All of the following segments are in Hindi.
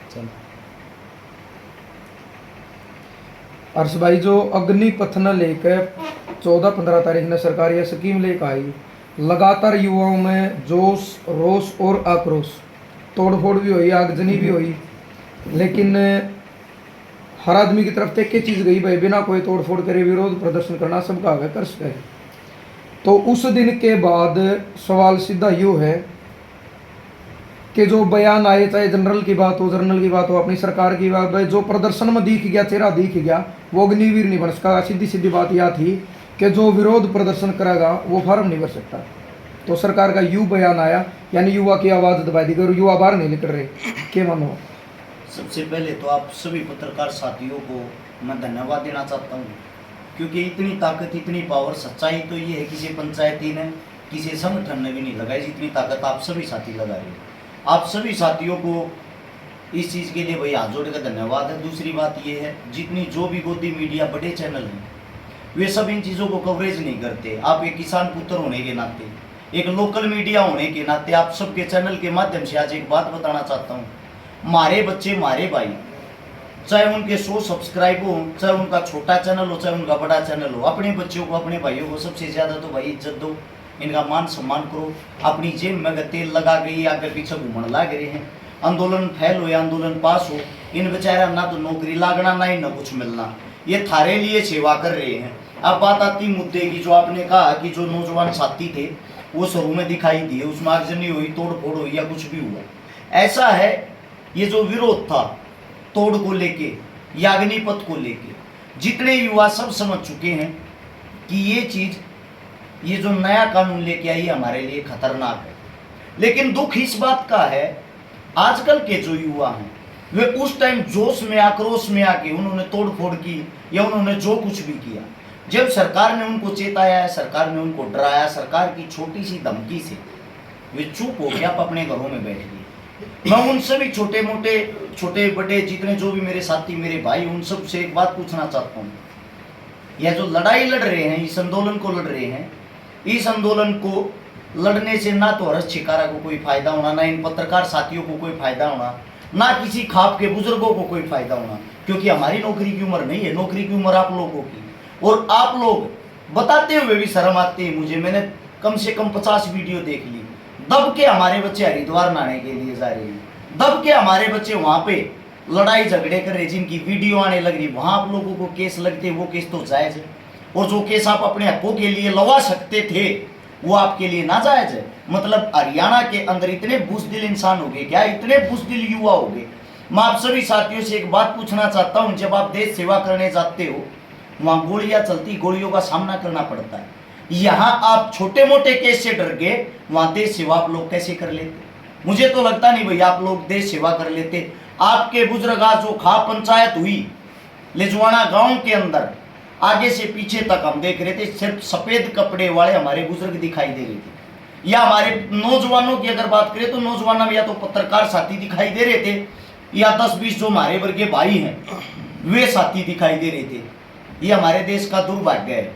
चल। हर्ष भाई, जो अग्निपथ न लेकर 14-15 तारीख ने सरकार यह स्कीम लेकर आई, लगातार युवाओं में जोश, रोष और आक्रोश, तोड़फोड़ भी हुई, आगजनी भी हुई, लेकिन हर आदमी की तरफ एक ही चीज गई भाई, बिना कोई तोड़फोड़ करे विरोध प्रदर्शन करना सबका आगे कर सके। तो उस दिन के बाद सवाल सीधा यूँ है कि जो बयान आए, चाहे जनरल की बात हो, जर्नल की बात हो, अपनी सरकार की बात हो, जो प्रदर्शन में दिख गया, चेहरा दिख गया, वो अग्निवीर नहीं बन सका। सीधी सीधी बात यह थी कि जो विरोध प्रदर्शन करेगा वो फॉर्म नहीं भर सकता। तो सरकार का यू बयान आया, यानी युवा की आवाज़ दबा दी गई, युवा बाहर नहीं निकल रहे। क्या मानो? सबसे पहले तो आप सभी पत्रकार साथियों को मैं धन्यवाद देना चाहता हूँ, क्योंकि इतनी ताकत, इतनी पावर, सच्चाई तो ये है किसी पंचायती ने, किसी संगठन ने भी नहीं लगाई जितनी ताकत आप सभी साथी लगा रहे हैं। आप सभी साथियों को इस चीज़ के लिए भाई हाथ जोड़ कर धन्यवाद है। दूसरी बात ये है, जितनी जो भी गोदी मीडिया बड़े चैनल हैं, वे सब इन चीज़ों को कवरेज नहीं करते। आप एक किसान पुत्र होने के नाते, एक लोकल मीडिया होने के नाते, आप सबके चैनल के माध्यम से आज एक बात बताना चाहता हूँ। हमारे बच्चे, हमारे भाई, चाहे उनके 100 सब्सक्राइब हो, चाहे उनका छोटा चैनल हो, चाहे उनका बड़ा चैनल हो, अपने बच्चों को, अपने भाइयों को सबसे ज़्यादा तो भाई इज्जत दो, इनका मान सम्मान करो। अपनी जेब में तेल लगा गई, आगे पीछे घूमने लग रहे हैं, आंदोलन फैल हो या आंदोलन पास हो, इन बेचारा ना तो नौकरी लागना, ना ही ना कुछ मिलना, ये थारे लिए सेवा कर रहे हैं। अब बात आती मुद्दे की, जो आपने कहा कि जो नौजवान साथी थे वो शुरू में दिखाई दिए, उसमें आगजनी हुई, तोड़ फोड़ हुई या कुछ भी हुआ, ऐसा है। ये जो विरोध था तोड़ को लेके या अग्निपथ को लेके, जितने युवा सब समझ चुके हैं कि ये चीज, ये जो नया कानून लेके आई हमारे लिए खतरनाक है। लेकिन दुख इस बात का है, आजकल के जो युवा हैं वे उस टाइम जोश में, आक्रोश में आके उन्होंने तोड़फोड़ की या उन्होंने जो कुछ भी किया, जब सरकार ने उनको चेताया, सरकार ने उनको डराया, सरकार की छोटी सी धमकी से वे चुप हो गए, आप अपने घरों में बैठ गए। मैं उन सभी छोटे मोटे, छोटे बड़े, जितने जो भी मेरे साथी, मेरे भाई, उन सब से एक बात पूछना चाहता हूँ। यह जो लड़ाई लड़ रहे हैं, इस आंदोलन को लड़ रहे हैं, इस आंदोलन को लड़ने से ना तो हर्ष छिकारा को कोई फायदा होना, ना इन पत्रकार साथियों को कोई फायदा होना, ना किसी खाप के बुजुर्गों को कोई फायदा होना, क्योंकि हमारी नौकरी की उम्र नहीं है, नौकरी की उम्र आप लोगों की। और आप लोग बताते हुए भी शर्म आती है मुझे। मैंने कम से कम 50 वीडियो देख ली, दब के हमारे बच्चे हरिद्वार नहाने के लिए जा रहे हैं, दब के हमारे बच्चे वहां पे लड़ाई झगड़े कर रहे, जिनकी वीडियो आने लग रही, वहां आप लोगों को केस लगते, वो केस तो जायज है। और जो केस आप अपने हकों के लिए लड़वा सकते थे वो आपके लिए नाजायज है। मतलब हरियाणा के अंदर इतने बुज़दिल इंसान हो गए क्या, इतने बुज़दिल युवा हो गए। मैं आप सभी साथियों से एक बात पूछना चाहता हूं, जब आप देश सेवा करने जाते हो वहां गोलियां चलती, गोलियों का सामना करना पड़ता है। यहाँ आप छोटे मोटे केस से डर गए, वहां देश सेवा आप लोग कैसे कर लेते? मुझे तो लगता नहीं भैया आप लोग देश सेवा कर लेते। आपके बुजुर्ग, जो खाप पंचायत हुई लिजवाना गांव के अंदर, आगे से पीछे तक हम देख रहे थे, सिर्फ सफेद कपड़े वाले हमारे बुजुर्ग दिखाई दे रहे थे। या हमारे नौजवानों की अगर बात करें तो नौजवानों में या तो पत्रकार साथी दिखाई दे रहे थे, या 10-20 जो हमारे वर्ग के भाई हैं वे साथी दिखाई दे रहे थे। ये हमारे देश का दुर्भाग्य है।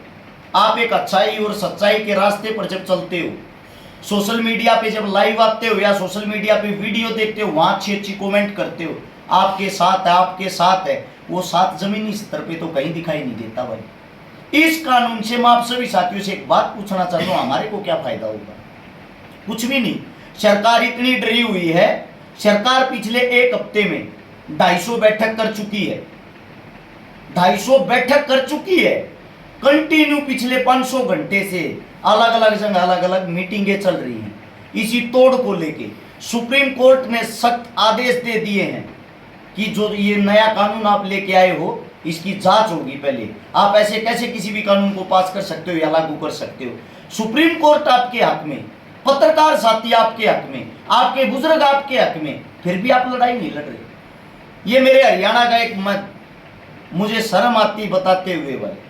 आप एक अच्छाई और सच्चाई के रास्ते पर जब चलते हो, सोशल मीडिया पे जब लाइव आते हो या सोशल मीडिया पे वीडियो देखते हो, वहां अच्छी अच्छी कमेंट करते हो, आपके साथ है, आपके साथ है, वो साथ जमीनी स्तर पे तो कहीं दिखाई नहीं देता भाई। इस कानून से मैं आप सभी साथियों से एक बात पूछना चाहता हूँ, हमारे को क्या फायदा होगा? कुछ भी नहीं। सरकार इतनी डरी हुई है, सरकार पिछले एक हफ्ते में 250 बैठक कर चुकी है, 250 बैठक कर चुकी है। कंटिन्यू पिछले 500 घंटे से अलग अलग जगह अलग अलग मीटिंगें चल रही हैं इसी तोड़ को लेके। सुप्रीम कोर्ट ने सख्त आदेश दे दिए हैं कि जो ये नया कानून आप लेके आए हो इसकी जांच होगी पहले। आप ऐसे कैसे किसी भी कानून को पास कर सकते हो या लागू कर सकते हो? सुप्रीम कोर्ट आपके हक में, पत्रकार साथी आपके हक में, आपके बुजुर्ग आपके हक में, फिर भी आप लड़ाई नहीं लड़ रहे। ये मेरे हरियाणा का एक मत, मुझे शर्म आती बताते हुए भाई।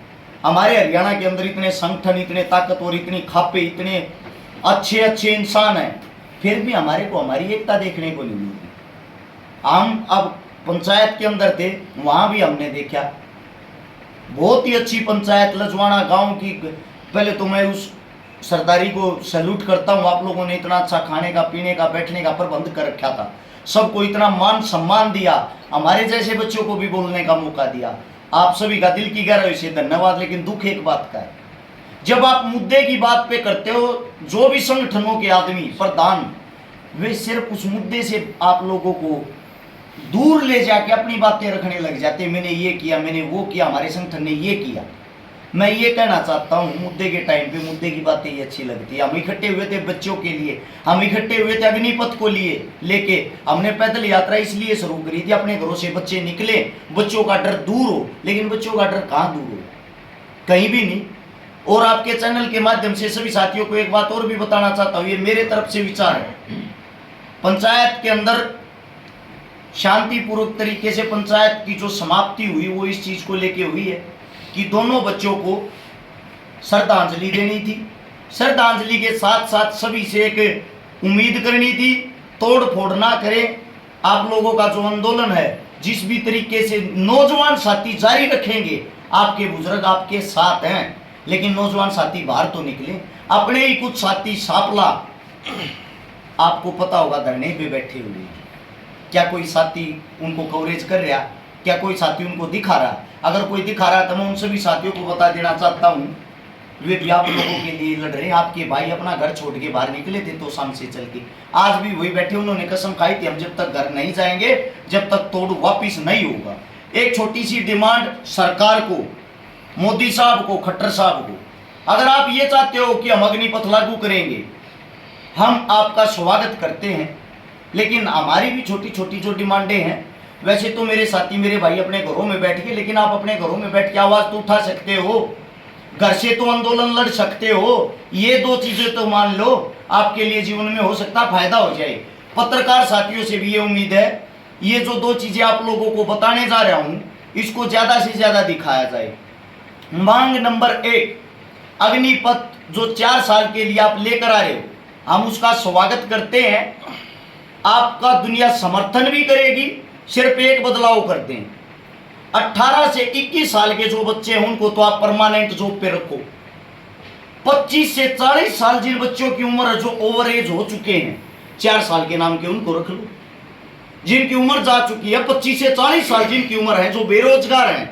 हमारे हरियाणा के अंदर इतने संगठन, इतने ताकतवर, इतनी खापे, इतने अच्छे अच्छे इंसान हैं, फिर भी हमारे को हमारी एकता देखने को नहीं मिलती। हम अब पंचायत के अंदर थे, वहां भी हमने देखा बहुत ही अच्छी पंचायत लजवाना गांव की। पहले तो मैं उस सरदारी को सैल्यूट करता हूं, आप लोगों ने इतना अच्छा खाने का, पीने का, बैठने का प्रबंध कर रखा था। सबको इतना मान सम्मान दिया, हमारे जैसे बच्चों को भी बोलने का मौका दिया। आप सभी का दिल की गहराई से धन्यवाद। लेकिन दुख एक बात का है, जब आप मुद्दे की बात पे करते हो, जो भी संगठनों के आदमी प्रधान, वे सिर्फ उस मुद्दे से आप लोगों को दूर ले जाके अपनी बातें रखने लग जाते। मैंने ये किया, मैंने वो किया, हमारे संगठन ने ये किया। मैं ये कहना चाहता हूँ, मुद्दे के टाइम पे मुद्दे की बातें ही अच्छी लगती है। हम इकट्ठे हुए थे बच्चों के लिए, हम इकट्ठे हुए थे अग्निपथ को लिए लेके। हमने पैदल यात्रा इसलिए शुरू करी थी, अपने घरों से बच्चे निकले, बच्चों का डर दूर हो। लेकिन बच्चों का डर कहाँ दूर हो, कहीं भी नहीं। और आपके चैनल के माध्यम से सभी साथियों को एक बात और भी बताना चाहता हूँ, ये मेरे तरफ से विचार है। पंचायत के अंदर शांतिपूर्वक तरीके से पंचायत की जो समाप्ति हुई वो इस चीज को लेके हुई है कि दोनों बच्चों को श्रद्धांजलि देनी थी। श्रद्धांजलि के साथ साथ सभी से एक उम्मीद करनी थी, तोड़ फोड़ ना करें। आप लोगों का जो आंदोलन है, जिस भी तरीके से नौजवान साथी जारी रखेंगे, आपके बुजुर्ग आपके साथ हैं, लेकिन नौजवान साथी बाहर तो निकले। अपने ही कुछ साथी सापला, आपको पता होगा, धरने पे बैठे हुए हैं। क्या कोई साथी उनको कवरेज कर रहा, क्या कोई साथी उनको दिखा रहा? अगर कोई दिखा रहा तो मैं उन सभी साथियों को बता देना चाहता हूँ, वे भी आप लोगों के लिए लड़ रहे हैं। आपके भाई अपना घर छोड़ के बाहर निकले थे तो शाम से चल के, आज भी वही बैठे, उन्होंने कसम खाई थी हम जब तक घर नहीं जाएंगे, जब तक तोड़ वापिस नहीं होगा। एक छोटी सी डिमांड सरकार को, मोदी साहब को, खट्टर साहब को, अगर आप ये चाहते हो कि हम अग्निपथ लागू करेंगे, हम आपका स्वागत करते हैं, लेकिन हमारी भी छोटी छोटी जो डिमांडें हैं। वैसे तो मेरे साथी, मेरे भाई अपने घरों में बैठ के, लेकिन आप अपने घरों में बैठ के आवाज तो उठा सकते हो, घर से तो आंदोलन लड़ सकते हो। ये दो चीजें तो मान लो आपके लिए जीवन में हो सकता फायदा हो जाए। पत्रकार साथियों से भी ये उम्मीद है, ये जो दो चीजें आप लोगों को बताने जा रहा हूं, इसको ज्यादा से ज्यादा दिखाया जाए। मांग नंबर 1, अग्निपथ जो 4 साल के लिए आप लेकर आ रहे हो, हम उसका स्वागत करते हैं। आपका दुनिया समर्थन भी करेगी, सिर्फ एक बदलाव करते हैं, 18 से 21 साल के जो बच्चे हैं उनको तो आप परमानेंट जॉब पे रखो। 25 से 40 साल जिन बच्चों की उम्र जो ओवर एज हो चुके हैं, 4 साल के नाम के उनको रख लो। जिनकी उम्र जा चुकी है 25 से 40 साल जिनकी उम्र है, जो बेरोजगार हैं,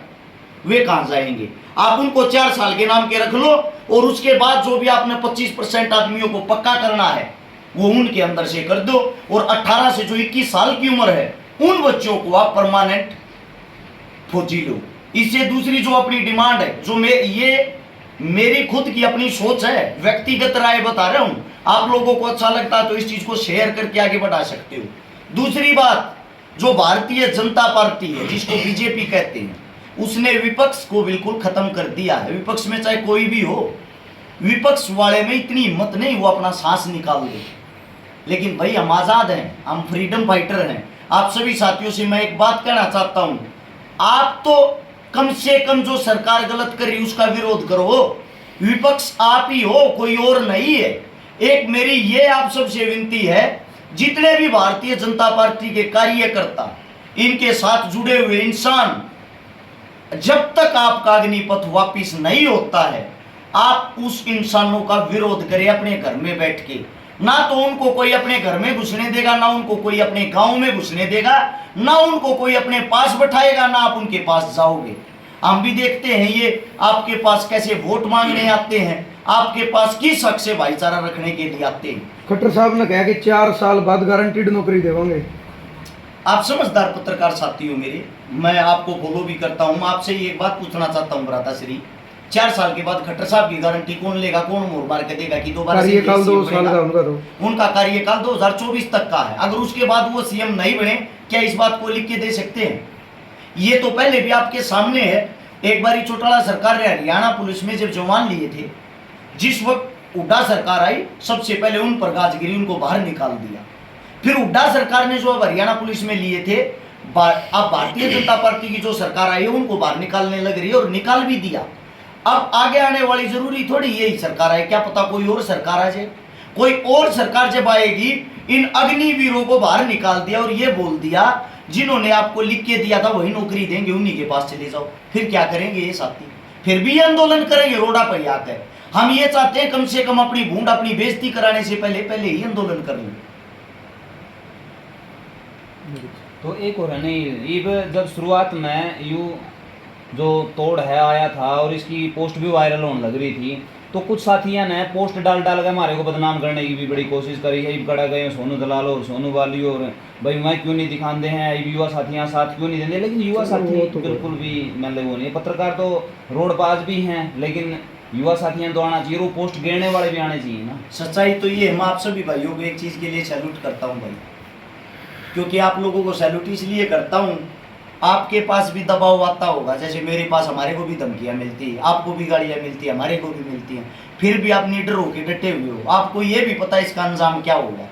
वे कहां जाएंगे? आप उनको 4 साल के नाम के रख लो, और उसके बाद जो भी आपने 25% आदमियों को पक्का करना है वो उनके अंदर से कर दो। और 18 से जो 21 साल की उम्र है, उन बच्चों को आप परमानेंट फौजी लो। इससे दूसरी जो अपनी डिमांड है, जो ये मेरी खुद की अपनी सोच है, व्यक्तिगत राय बता रहा हूं, आप लोगों को अच्छा लगता है तो इस चीज को शेयर करके आगे बढ़ा सकते हो। दूसरी बात, जो भारतीय जनता पार्टी है, जिसको बीजेपी कहते हैं, उसने विपक्ष को बिल्कुल खत्म कर दिया है। विपक्ष में चाहे कोई भी हो, विपक्ष वाले में इतनी हिम्मत नहीं वो अपना सांस निकाल दे। लेकिन भाई हम आजाद हैं, हम फ्रीडम फाइटर हैं। आप सभी साथियों से मैं एक बात कहना चाहता हूं, आप तो कम से कम जो सरकार गलत कर रही उसका विरोध करो। विपक्ष आप ही हो, कोई और नहीं है। एक मेरी ये आप सबसे विनती है, जितने भी भारतीय जनता पार्टी के कार्यकर्ता, इनके साथ जुड़े हुए इंसान, जब तक आपका अग्निपथ वापिस नहीं होता है, आप उस इंसानों का विरोध करें अपने घर में बैठ के। ना तो उनको कोई अपने घर में घुसने देगा, ना उनको कोई अपने गांव में घुसने देगा, ना उनको कोई अपने पास बैठाएगा, ना आप उनके पास जाओगे। हम भी देखते हैं ये आपके पास कैसे वोट मांगने आते हैं, आपके पास किस हक से भाईचारा रखने के लिए आते हैं। खट्टर साहब ने कहा कि 4 साल बाद गारंटीड नौकरी देवांगे। आप समझदार पत्रकार साथी हो मेरे, मैं आपको फॉलो भी करता हूं। आपसे ये एक बात पूछना चाहता हूं भ्राता श्री, 4 साल के बाद खट्टर साहब की गारंटी कौन लेगा? कौन मोड़ मार के देगा कि दोबारा कार्यकाल 2 साल का उनका, तो उनका कार्यकाल 2024 तक का है। अगर उसके बाद वो सीएम नहीं बने, क्या इस बात को लिख के दे सकते हैं? ये तो पहले भी आपके सामने है। एक बार चौटाला सरकार ने हरियाणा पुलिस में जब जवान लिए थे, जिस वक्त हुड्डा सरकार आई, सबसे पहले उन पर गाज गिरी, उनको बाहर निकाल दिया। फिर हुड्डा सरकार ने जो अब हरियाणा पुलिस में लिए थे, अब भारतीय जनता पार्टी की जो सरकार आई है उनको बाहर निकालने लग रही है, और निकाल भी दिया। अब आगे आने वाली जरूरी थोड़ी यही सरकार है, क्या पता कोई और सरकार आ जाए। कोई और सरकार जब आएगी, इन अग्निवीरों को बाहर निकाल दिया और ये बोल दिया जिन्होंने आपको लिख के दिया था वही नौकरी देंगे, उन्हीं के पास चले जाओ। फिर क्या करेंगे ये साथी? फिर भी आंदोलन करेंगे रोडा पर आकर। हम ये चाहते हैं कम से कम अपनी भूंड, अपनी बेइज्जती कराने से पहले ही आंदोलन कर लें। तो एक और है नहीं, ये जब शुरुआत में यू जो तोड़ है आया था और इसकी पोस्ट भी वायरल होने लग रही थी, तो कुछ साथियों ने पोस्ट डाल डाल के हमारे को बदनाम करने की भी बड़ी कोशिश करी है। कड़ा गए सोनू दलाल और सोनू वाली और भाई मैं क्यों नहीं दिखाते हैं, युवा साथियाँ साथ क्यों नहीं देते, लेकिन युवा साथी तो बिल्कुल भी मतलब वो नहीं है। पत्रकार तो रोड पास भी हैं, लेकिन युवा साथियाँ तो आना चाहिए, वो पोस्ट गिरने वाले भी आने चाहिए ना। सच्चाई तो ये है, मैं आप सभी भाइयों को एक चीज़ के लिए सैल्यूट करता हूँ भाई, क्योंकि आप लोगों को सैल्यूट इसलिए करता हूँ, आपके पास भी दबाव आता होगा, जैसे मेरे पास हमारे को भी धमकियाँ मिलती है, आपको भी गालियाँ मिलती है, हमारे को भी मिलती हैं, फिर भी आप निडर होकर डटे हुए हो। आपको ये भी पता है इसका अंजाम क्या होगा।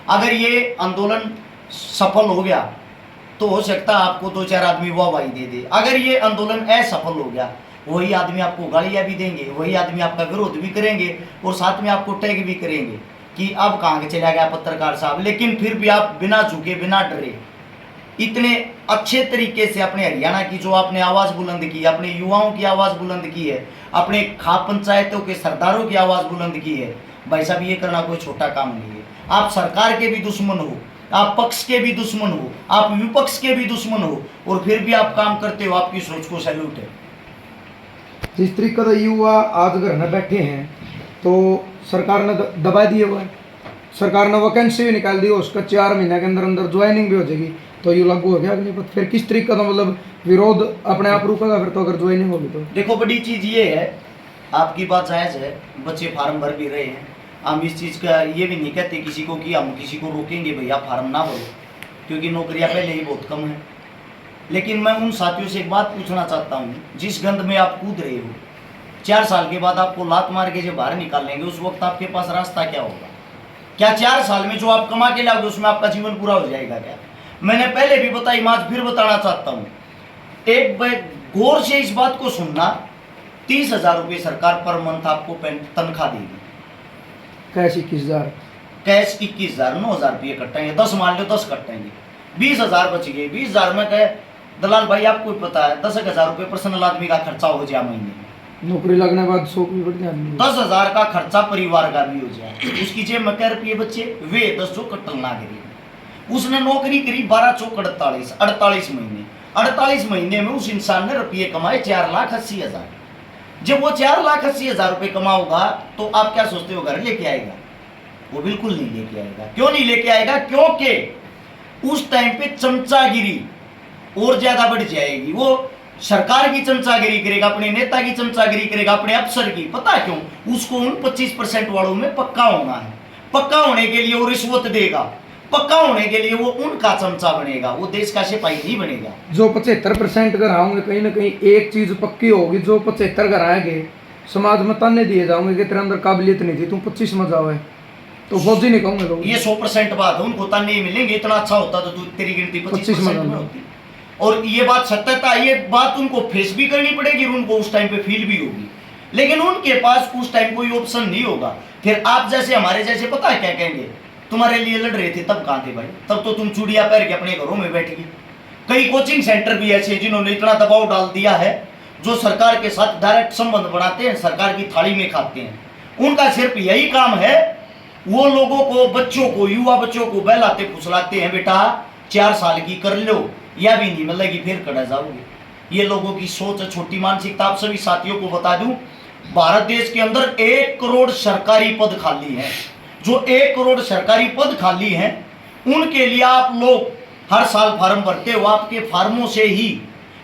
अगर ये आंदोलन सफल हो गया तो हो सकता है आपको 2-4 आदमी वाहवाही दे दे। अगर ये आंदोलन असफल हो गया, वही आदमी आपको गालियाँ भी देंगे, वही आदमी आपका विरोध भी करेंगे और साथ में आपको टैग भी करेंगे कि अब कहाँ के चला गया पत्रकार साहब। लेकिन फिर भी आप बिना झुके बिना डरे इतने अच्छे तरीके से अपने हरियाणा की जो आपने आवाज़ बुलंद की, अपने युवाओं की आवाज़ बुलंद की है, अपने खाप पंचायतों के सरदारों की आवाज़ बुलंद की है, भाई साहब ये करना कोई छोटा काम नहीं है। आप सरकार के भी दुश्मन हो, आप पक्ष के भी दुश्मन हो, आप विपक्ष के भी दुश्मन हो, और फिर भी आप काम करते हो, आपकी सोच को सैल्यूट है। जिस तरीके का युवा आज घर में बैठे हैं तो सरकार ने दबा दिए हुआ है, सरकार ने वैकेंसी भी निकाल दी, उसका 4 महीने के अंदर अंदर ज्वाइनिंग भी हो जाएगी, तो ये लागू हो गया अग्निपथ। फिर किस तरीके का मतलब विरोध अपने आप रुकेगा फिर तो, अगर ज्वाइनिंग होगी तो? देखो बड़ी चीज़ ये है, आपकी बात जायज़ है, बच्चे फार्म भर भी रहे हैं, हम इस चीज़ का ये भी नहीं कहते किसी को कि हम किसी को रोकेंगे भैया फार्म ना भरो, क्योंकि नौकरियां पहले ही बहुत कम है। लेकिन मैं उन साथियों से एक बात पूछना चाहता हूँ, जिस गंद में आप कूद रहे हो, 4 साल के बाद आपको लात मार के जब बाहर निकाल लेंगे, उस वक्त आपके पास रास्ता क्या होगा? क्या 4 साल में जो आप कमा के लाओगे उसमें आपका जीवन पूरा हो जाएगा क्या? मैंने पहले भी बताई, मैं आज फिर बताना चाहता हूँ, एक गौर से इस बात को सुनना, 30,000 रुपये सरकार पर मंथ आपको तनख्वाह देगी। कैश 21,000, कैश 21,000, 9,000 रुपये कटेंगे, 10 मान लो 10 कटेंगे, 20,000 बच गए। 20,000 में कहे दलाल भाई आपको पता है 10,000 रुपये पर्सनल आदमी का खर्चा हो जाए महीने में, नौकरी लगने के बाद 100 भी बढ़ जाए, 10,000 का खर्चा परिवार का भी हो जाए, उसकी जेब में क्या रुपये बच्चे, वे 10 चौक कटल ना करिए। उसने नौकरी करी 12 चौक 48 महीने, 48 महीने में उस इंसान ने रुपये कमाए 4,80,000। जब वो 4,80,000 रुपये कमाओगा तो आप क्या सोचते हो घर लेके आएगा? वो बिल्कुल नहीं लेके आएगा। क्यों नहीं लेके आएगा? क्योंकि उस टाइम पे चमचागिरी और ज्यादा बढ़ जाएगी। वो सरकार की चमचागिरी करेगा, अपने नेता की चमचागिरी करेगा, अपने अफसर की। पता है क्यों? उसको उन 25% वालों में पक्का होना है। पक्का होने के लिए वो रिश्वत देगा, पक्का होने के लिए वो उनका चमचा बनेगा, वो देश का सिपाही नहीं बनेगा। जो 75% घर आओगे, कहीं ना कहीं एक चीज पक्की होगी, जो 75 घर आएंगे समाज में ताने दिए जाओगे कि तेरे अंदर काबिलियत नहीं थी, तुम 25 में जाओ, तो फौजी नहीं कहूंगे लोग। ये 100% बात है, उनको ताने मिलेंगे, इतना अच्छा होता तो तेरी गिनती 25% में होती। और ये बात सत्यता, ये बात उनको फेस भी करनी पड़ेगी, उनको उस टाइम पे फील भी होगी, लेकिन उनके पास उस टाइम कोई ऑप्शन नहीं होगा। फिर आप जैसे हमारे जैसे पता है क्या कहेंगे, तुम्हारे लिए लड़ रहे थे तब कहाँ थे भाई? तब तो तुम चूड़िया पहन के अपने घरों में बैठ गए। कई कोचिंग सेंटर भी ऐसे जिन्होंने इतना दबाव डाल दिया है, जो सरकार के साथ डायरेक्ट संबंध बनाते हैं, सरकार की थाली में खाते हैं। उनका सिर्फ यही काम है, वो लोगों को, बच्चों को, युवा बच्चों को बहलाते फुसलाते हैं, बेटा 4 साल की कर लो, या भी नहीं मिलेगी फिर कड़ा जाओगे। ये लोगों की सोच, छोटी मानसिकता। आप सभी साथियों को बता दूं, भारत देश के अंदर 1 करोड़ सरकारी पद खाली हैं। जो 1 करोड़ सरकारी पद खाली हैं, उनके लिए आप लोग हर साल फार्म भरते हो। आपके फार्मों से ही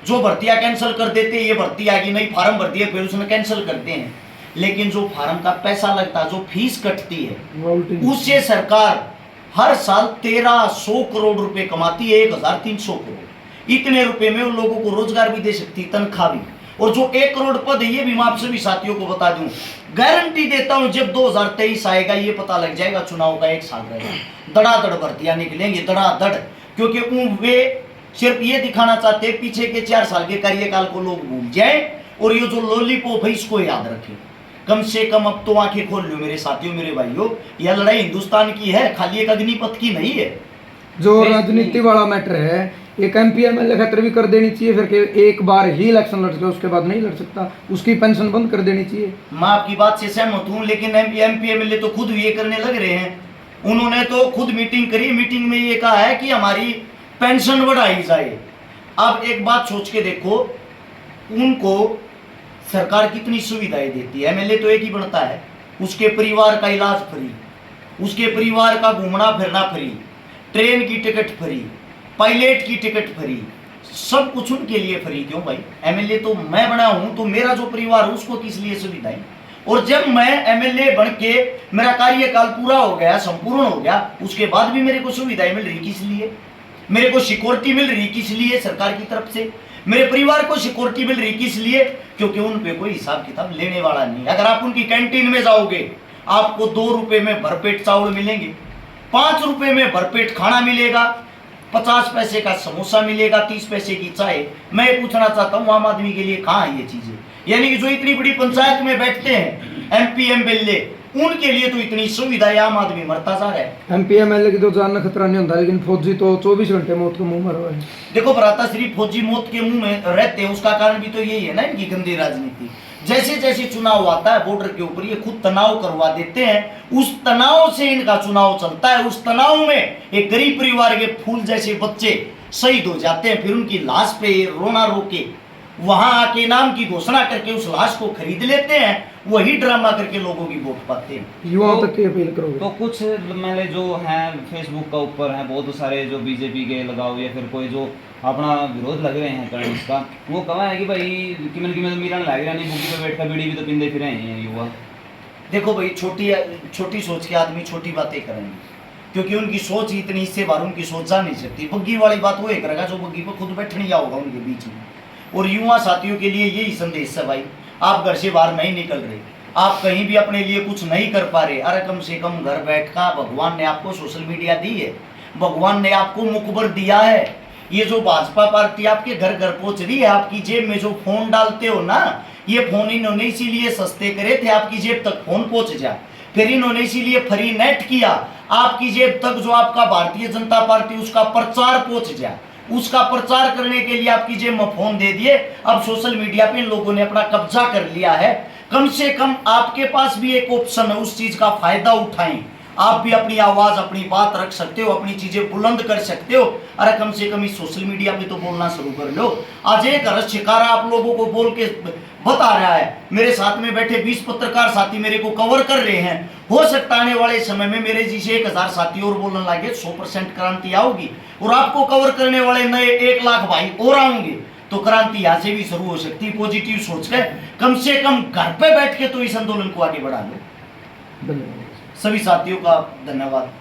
जो भर्तियां कैंसिल कर देते हैं, ये भर्ती आगे नहीं, फार्म भरती है, फिर उसमें कैंसिल करते हैं। लेकिन जो फार्म का पैसा लगता है, जो फीस कटती है, उससे सरकार हर साल 1,300 करोड़ रुपए कमाती है, 1,300 करोड़। इतने रुपए में उन लोगों को रोजगार भी दे सकती है, तनख्वाह भी। और जो 1 करोड़ पद है, ये भी मैं आप सभी साथियों को बता दूं, गारंटी देता हूं, जब 2023 आएगा, ये पता लग जाएगा, चुनाव का 1 साल रहेगा, धड़ाधड़ भर्तियां निकलेंगी, धड़ाधड़। क्योंकि वे सिर्फ ये दिखाना चाहते हैं पीछे के 4 साल के कार्यकाल को लोग भूल जाए, और ये जो लॉलीपॉप है इसको याद रखें। कम से कम अब तो आंखें खोल लो मेरे साथियों, मेरे भाइयों, यह लड़ाई हिंदुस्तान की है, खाली एक अग्निपथ की नहीं है। जो राजनीति वाला मैटर है, एक MP MLA खतर भी कर देनी चाहिए, फिर के एक बार ही इलेक्शन लड़ सकता, उसके बाद नहीं लड़ सकता, उसकी पेंशन बंद कर देनी चाहिए। मैं आपकी बात से सहमत हूँ, लेकिन MP MLA तो खुद ये करने लग रहे हैं। उन्होंने तो खुद मीटिंग करी, मीटिंग में ये कहा है कि हमारी पेंशन बढ़ाई जाए। अब एक बात सोच के देखो, उनको सरकार कितनी सुविधाएं देती है। एमएलए तो एक ही बनता है, उसके परिवार का इलाज फ्री, उसके परिवार का घूमना फिरना फ्री, ट्रेन की टिकट फ्री, पायलट की टिकट फ्री, सब कुछ उनके लिए फ्री। क्यों भाई, एमएलए तो मैं बना हूं, तो मेरा जो परिवार है उसको किस लिए सुविधाएं। और जब मैं एमएलए बन के मेरा कार्यकाल पूरा हो गया, संपूर्ण हो गया, उसके बाद भी मेरे को सुविधाएं मिल रही किस लिए, मेरे को सिक्योरिटी मिल रही किस लिए सरकार की तरफ से, मेरे परिवार को सिक्योरिटी मिल रही किस लिए, क्योंकि उन पे कोई हिसाब किताब लेने वाला नहीं। अगर आप उनकी कैंटीन में जाओगे, आपको 2 रुपए में भरपेट चावल मिलेंगे, 5 रुपए में भरपेट खाना मिलेगा, 50 पैसे का समोसा मिलेगा, 30 पैसे की चाय। मैं ये पूछना चाहता हूँ, आम आदमी के लिए कहाँ है ये चीजें? यानी कि जो इतनी बड़ी पंचायत में बैठते हैं एमपी एमएलए, उनके लिए तो इतनी सुविधाएं, आम आदमी मरता जा रहा है। एमपी एमएलए की तो जान का खतरा नहीं होता, लेकिन फौजी तो 24 घंटे मौत के मुंह मर रहे हैं। देखो भ्राता श्री, फौजी मौत के मुंह में रहते हैं, उसका कारण भी तो यही है ना, इनकी गंदी राजनीति। जैसे जैसे चुनाव आता है बॉर्डर के ऊपर, ये खुद तनाव करवा देते हैं, उस तनाव से इनका चुनाव चलता है। उस तनाव में एक गरीब परिवार के फूल जैसे बच्चे शहीद हो जाते हैं, फिर उनकी लाश पे रोना रोके वहां आके नाम की घोषणा करके उस लाश को खरीद लेते हैं, वही ड्रामा करके लोगों की वोट पाते हैं। युवाओं तक की अपील करोगे? तो कुछ मैंने जो हैं फेसबुक का ऊपर हैं बहुत सारे जो बीजेपी के लगाओ या फिर कोई जो अपना विरोध लग रहे हैं करने इसका, वो कहा है कि भाई कि मैंने मिलन लग रहा नहीं, बुकी पे बैठ कर बीड़ी भी तो पिंदे फिरे हैं युवा। देखो भाई, छोटी सोच के आदमी छोटी बातें करेंगे, क्योंकि उनकी सोच इतनी, इससे बाहर उनकी सोच जा नहीं सकती। बग्गी वाली बात वो करेगा जो बग्गी पर खुद बैठ नहीं होगा उनके बीच में। और युवा साथियों के लिए यही संदेश है भाई, आप घर से बाहर नहीं निकल रहे, आप कहीं भी अपने लिए कुछ नहीं कर पा रहे, अरे कम से कम घर बैठ कर भगवान ने आपको सोशल मीडिया दी है, भगवान ने आपको मुखबर दिया है। ये जो भाजपा पार्टी आपके घर घर पहुंच रही है, आपकी जेब में जो फोन डालते हो ना, ये फोन इन्होंने इसीलिए सस्ते करे थे, आपकी जेब तक फोन पहुंच जाए। फिर इन्होंने इसीलिए फ्री नेट किया, आपकी जेब तक जो आपका भारतीय जनता पार्टी उसका प्रचार पहुंच जाए। उसका प्रचार करने के लिए आपकी जेब में फोन दे दिए। अब सोशल मीडिया पे इन लोगों ने अपना कब्जा कर लिया है। कम से कम आपके पास भी एक ऑप्शन है, उस चीज का फायदा उठाएं। आप भी अपनी आवाज, अपनी बात रख सकते हो, अपनी चीजें बुलंद कर सकते हो। अरे कम से कम इस सोशल मीडिया पे तो बोलना शुरू कर लो। आज एक हर्ष शिकारा आप लोगों को बोल के बता रहा है, मेरे साथ में बैठे 20 पत्रकार साथी मेरे को कवर कर रहे हैं। हो सकता है आने वाले समय में मेरे जैसे 1000 साथी और बोलने लगे, 100% क्रांति आओगी और आपको कवर करने वाले नए 1 लाख भाई और आएंगे, तो क्रांति यहाँ से भी शुरू हो सकती है। पॉजिटिव सोच के कम से कम घर पे बैठ के तो इस आंदोलन को आगे बढ़ा लो। धन्यवाद सभी साथियों का धन्यवाद।